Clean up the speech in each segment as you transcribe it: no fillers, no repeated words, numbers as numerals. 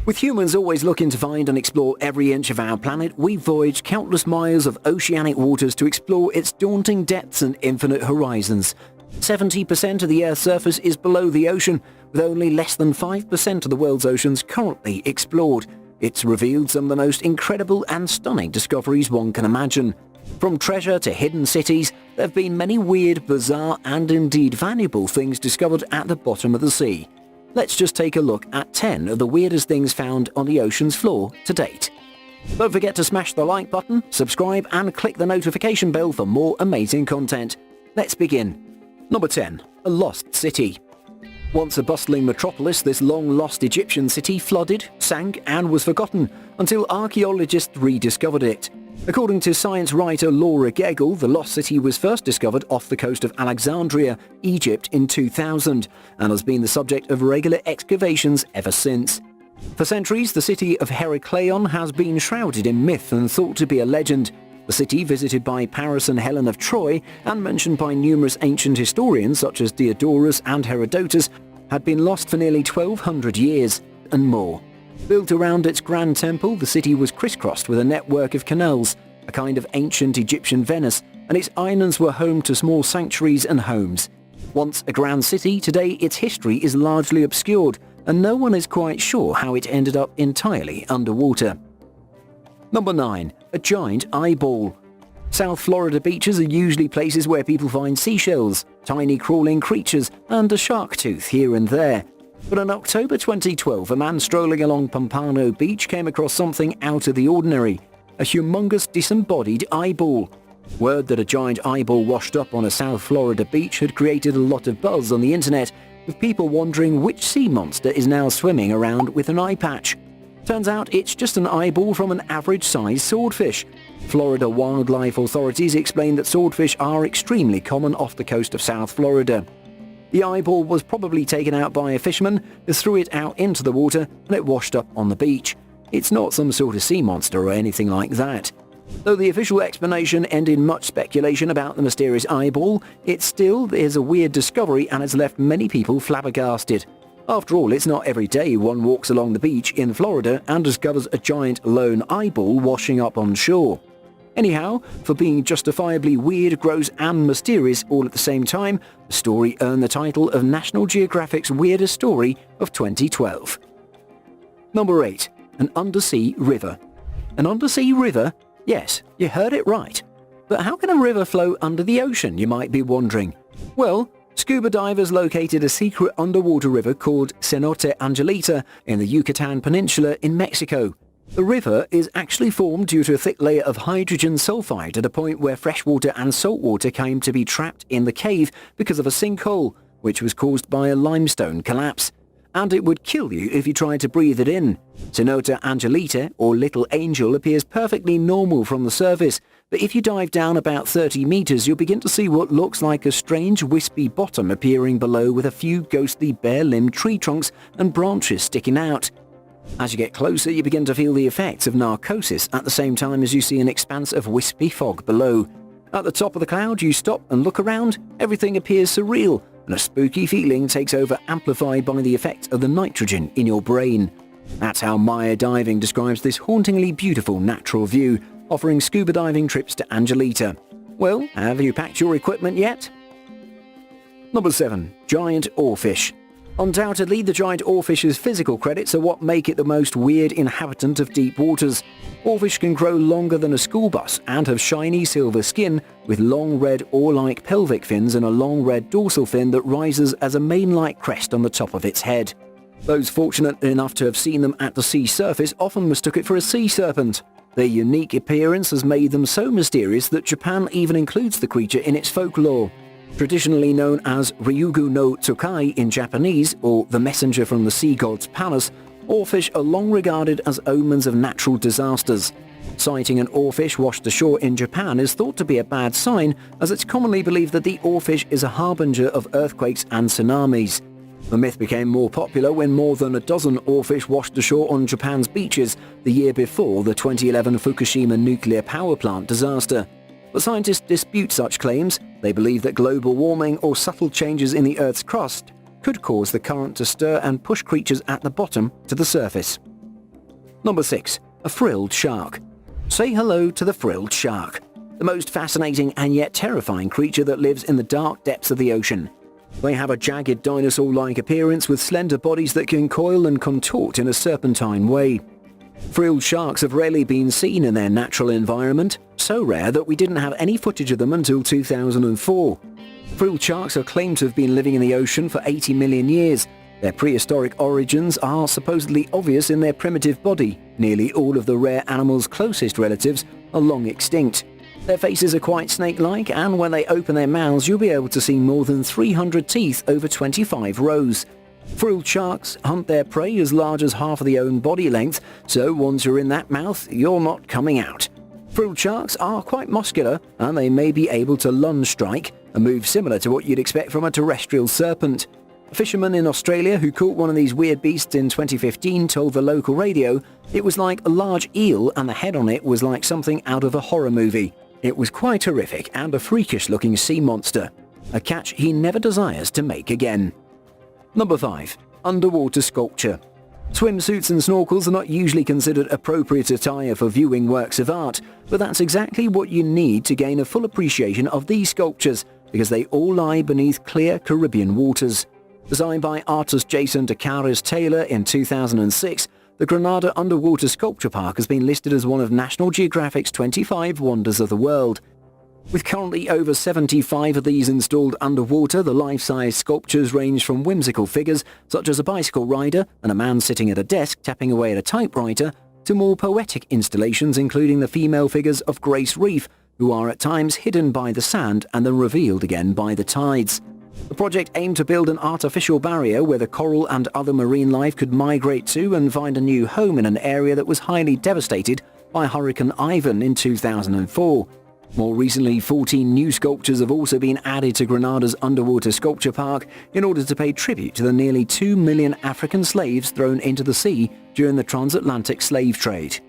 With humans always looking to find and explore every inch of our planet, we voyage countless miles of oceanic waters to explore its daunting depths and infinite horizons. 70% of the Earth's surface is below the ocean, with only less than 5% of the world's oceans currently explored. It's revealed some of the most incredible and stunning discoveries one can imagine. From treasure to hidden cities, there have been many weird, bizarre and indeed valuable things discovered at the bottom of the sea. Let's just take a look at 10 of the weirdest things found on the ocean's floor to date. Don't forget to smash the like button, subscribe and click the notification bell for more amazing content. Let's begin. Number 10. A lost city. Once a bustling metropolis, this long-lost Egyptian city flooded, sank and was forgotten until archaeologists rediscovered it. According to science writer Laura Geggel, the lost city was first discovered off the coast of Alexandria, Egypt in 2000 and has been the subject of regular excavations ever since. For centuries, the city of Herakleion has been shrouded in myth and thought to be a legend. The city, visited by Paris and Helen of Troy and mentioned by numerous ancient historians such as Diodorus and Herodotus, had been lost for nearly 1200 years and more. Built around its grand temple, the city was crisscrossed with a network of canals, a kind of ancient Egyptian Venice, and its islands were home to small sanctuaries and homes. Once a grand city, today its history is largely obscured, and no one is quite sure how it ended up entirely underwater. Number 9. A giant eyeball. South Florida beaches are usually places where people find seashells, tiny crawling creatures, and a shark tooth here and there. But in October 2012, a man strolling along Pompano Beach came across something out of the ordinary, a humongous disembodied eyeball. Word that a giant eyeball washed up on a South Florida beach had created a lot of buzz on the internet, with people wondering which sea monster is now swimming around with an eye patch. Turns out it's just an eyeball from an average-sized swordfish. Florida wildlife authorities explained that swordfish are extremely common off the coast of South Florida. The eyeball was probably taken out by a fisherman who threw it out into the water and it washed up on the beach. It's not some sort of sea monster or anything like that. Though the official explanation ended much speculation about the mysterious eyeball, it still is a weird discovery and has left many people flabbergasted. After all, it's not every day one walks along the beach in Florida and discovers a giant lone eyeball washing up on shore. Anyhow, for being justifiably weird, gross and mysterious all at the same time, the story earned the title of National Geographic's Weirdest Story of 2012. Number 8. An undersea river. An undersea river? Yes, you heard it right. But how can a river flow under the ocean, you might be wondering? Well, scuba divers located a secret underwater river called Cenote Angelita in the Yucatan Peninsula in Mexico. The river is actually formed due to a thick layer of hydrogen sulfide at a point where freshwater and saltwater came to be trapped in the cave because of a sinkhole, which was caused by a limestone collapse. And it would kill you if you tried to breathe it in. Cenote Angelita, or Little Angel, appears perfectly normal from the surface, but if you dive down about 30 meters, you'll begin to see what looks like a strange wispy bottom appearing below with a few ghostly bare-limbed tree trunks and branches sticking out. As you get closer, you begin to feel the effects of narcosis at the same time as you see an expanse of wispy fog below. At the top of the cloud, you stop and look around. Everything appears surreal, and a spooky feeling takes over, amplified by the effect of the nitrogen in your brain. That's how Maya Diving describes this hauntingly beautiful natural view, offering scuba diving trips to Angelita. Well, have you packed your equipment yet? Number 7. Giant oarfish. Undoubtedly, the giant oarfish's physical credits are what make it the most weird inhabitant of deep waters. Oarfish can grow longer than a school bus and have shiny silver skin with long red oar-like pelvic fins and a long red dorsal fin that rises as a mane-like crest on the top of its head. Those fortunate enough to have seen them at the sea surface often mistook it for a sea serpent. Their unique appearance has made them so mysterious that Japan even includes the creature in its folklore. Traditionally known as Ryugu no Tsukai in Japanese, or the messenger from the sea god's palace, oarfish are long regarded as omens of natural disasters. Sighting an oarfish washed ashore in Japan is thought to be a bad sign, as it's commonly believed that the oarfish is a harbinger of earthquakes and tsunamis. The myth became more popular when more than a dozen oarfish washed ashore on Japan's beaches the year before the 2011 Fukushima nuclear power plant disaster. But scientists dispute such claims. They believe that global warming or subtle changes in the Earth's crust could cause the current to stir and push creatures at the bottom to the surface. Number 6. A frilled shark. Say hello to the frilled shark, the most fascinating and yet terrifying creature that lives in the dark depths of the ocean. They have a jagged dinosaur-like appearance with slender bodies that can coil and contort in a serpentine way. Frilled sharks have rarely been seen in their natural environment, so rare that we didn't have any footage of them until 2004. Frilled sharks are claimed to have been living in the ocean for 80 million years. Their prehistoric origins are supposedly obvious in their primitive body. Nearly all of the rare animal's closest relatives are long extinct. Their faces are quite snake-like, and when they open their mouths you'll be able to see more than 300 teeth over 25 rows. Frilled sharks hunt their prey as large as half of their own body length, so once you're in that mouth, you're not coming out. Frilled sharks are quite muscular, and they may be able to lunge strike, a move similar to what you'd expect from a terrestrial serpent. A fisherman in Australia who caught one of these weird beasts in 2015 told the local radio it was like a large eel and the head on it was like something out of a horror movie. It was quite horrific and a freakish-looking sea monster, a catch he never desires to make again. Number 5. Underwater sculpture. Swimsuits and snorkels are not usually considered appropriate attire for viewing works of art, but that's exactly what you need to gain a full appreciation of these sculptures, because they all lie beneath clear Caribbean waters. Designed by artist Jason DeCaris Taylor in 2006, the Granada Underwater Sculpture Park has been listed as one of National Geographic's 25 Wonders of the World. With currently over 75 of these installed underwater, the life-size sculptures range from whimsical figures such as a bicycle rider and a man sitting at a desk tapping away at a typewriter, to more poetic installations including the female figures of Grace Reef, who are at times hidden by the sand and then revealed again by the tides. The project aimed to build an artificial barrier where the coral and other marine life could migrate to and find a new home in an area that was highly devastated by Hurricane Ivan in 2004. More recently, 14 new sculptures have also been added to Granada's Underwater Sculpture Park in order to pay tribute to the nearly 2 million African slaves thrown into the sea during the transatlantic slave trade.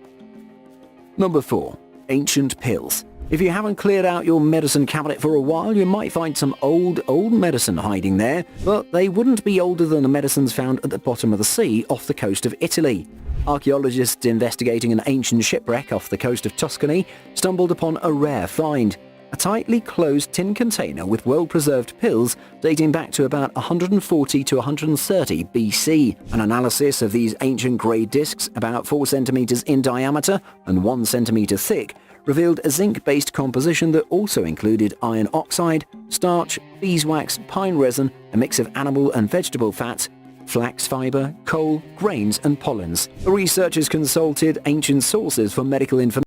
Number 4. Ancient pills. If you haven't cleared out your medicine cabinet for a while, you might find some old medicine hiding there, but they wouldn't be older than the medicines found at the bottom of the sea off the coast of Italy. Archaeologists investigating an ancient shipwreck off the coast of Tuscany stumbled upon a rare find, a tightly closed tin container with well-preserved pills dating back to about 140 to 130 BC. An analysis of these ancient grey discs, about 4 centimeters in diameter and 1 centimeter thick, revealed a zinc-based composition that also included iron oxide, starch, beeswax, pine resin, a mix of animal and vegetable fats, flax fiber, coal, grains and pollens. The researchers consulted ancient sources for medical information